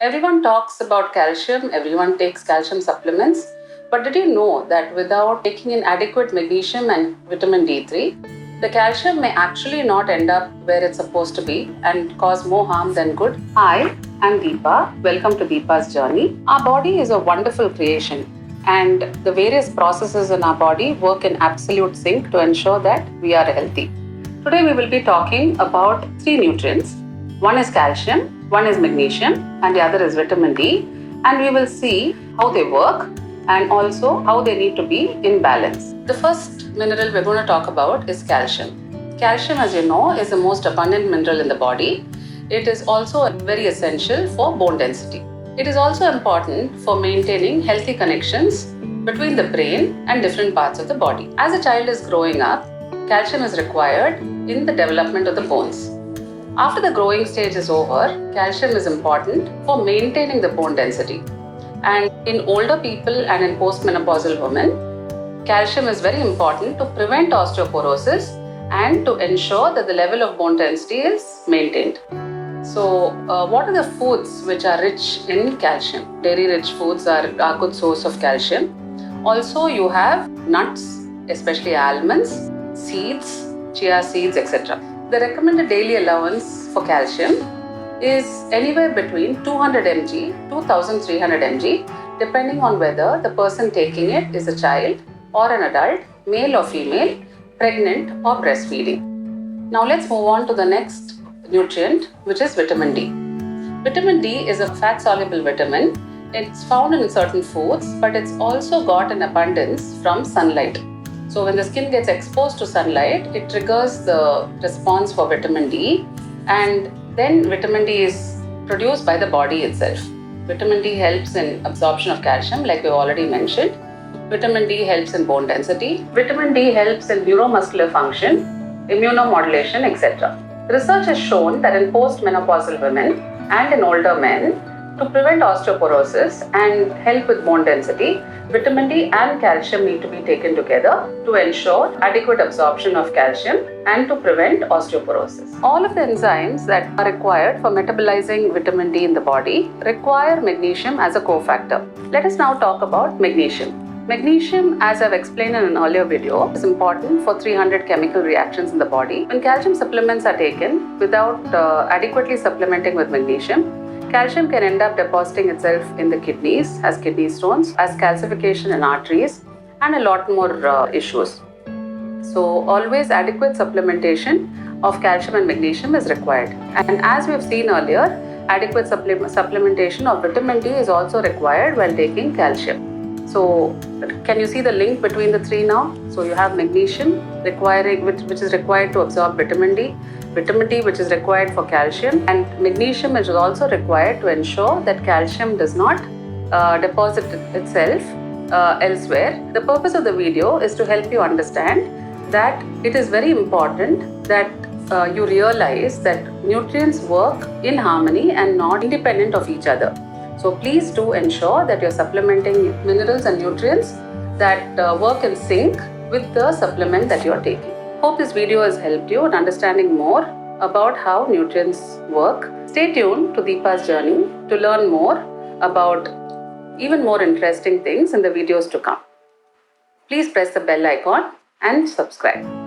Everyone talks about calcium, everyone takes calcium supplements, but did you know that without taking in adequate magnesium and vitamin D3, the calcium may actually not end up where it's supposed to be and cause more harm than good? Hi, I'm Deepa. Welcome to Deepa's journey. Our body is a wonderful creation, and the various processes in our body work in absolute sync to ensure that we are healthy. Today we will be talking about three nutrients. One is calcium, one is magnesium, and the other is vitamin D. And we will see how they work and also how they need to be in balance. The first mineral we're going to talk about is calcium. Calcium, as you know, is the most abundant mineral in the body. It is also very essential for bone density. It is also important for maintaining healthy connections between the brain and different parts of the body. As a child is growing up, calcium is required in the development of the bones. After the growing stage is over, calcium is important for maintaining the bone density. And in older people and in postmenopausal women, calcium is very important to prevent osteoporosis and to ensure that the level of bone density is maintained. So, what are the foods which are rich in calcium? Dairy-rich foods are a good source of calcium. Also, you have nuts, especially almonds, seeds, chia seeds, etc. The recommended daily allowance for calcium is anywhere between 200 mg to 1300 mg, depending on whether the person taking it is a child or an adult, male or female, pregnant or breastfeeding. Now let's move on to the next nutrient, which is vitamin D. Vitamin D is a fat-soluble vitamin. It's found in certain foods, but it's also got in abundance from sunlight. So when the skin gets exposed to sunlight, it triggers the response for vitamin D, and then vitamin D is produced by the body itself. Vitamin D helps in absorption of calcium, like we've already mentioned. Vitamin D helps in bone density. Vitamin D helps in neuromuscular function, immunomodulation, etc. Research has shown that in postmenopausal women and in older men, to prevent osteoporosis and help with bone density, vitamin D and calcium need to be taken together to ensure adequate absorption of calcium and to prevent osteoporosis. All of the enzymes that are required for metabolizing vitamin D in the body require magnesium as a cofactor. Let us now talk about magnesium. Magnesium, as I've explained in an earlier video, is important for 300 chemical reactions in the body. When calcium supplements are taken without adequately supplementing with magnesium, calcium can end up depositing itself in the kidneys as kidney stones, as calcification in arteries, and a lot more issues. So, always adequate supplementation of calcium and magnesium is required. And as we have seen earlier, adequate supplementation of vitamin D is also required while taking calcium. So, can you see the link between the three now? So, you have magnesium which is required to absorb vitamin D which is required for calcium, and magnesium which is also required to ensure that calcium does not deposit itself elsewhere. The purpose of the video is to help you understand that it is very important that you realize that nutrients work in harmony and not independent of each other. So please do ensure that you're supplementing minerals and nutrients that work in sync with the supplement that you're taking. Hope this video has helped you in understanding more about how nutrients work. Stay tuned to Deepa's journey to learn more about even more interesting things in the videos to come. Please press the bell icon and subscribe.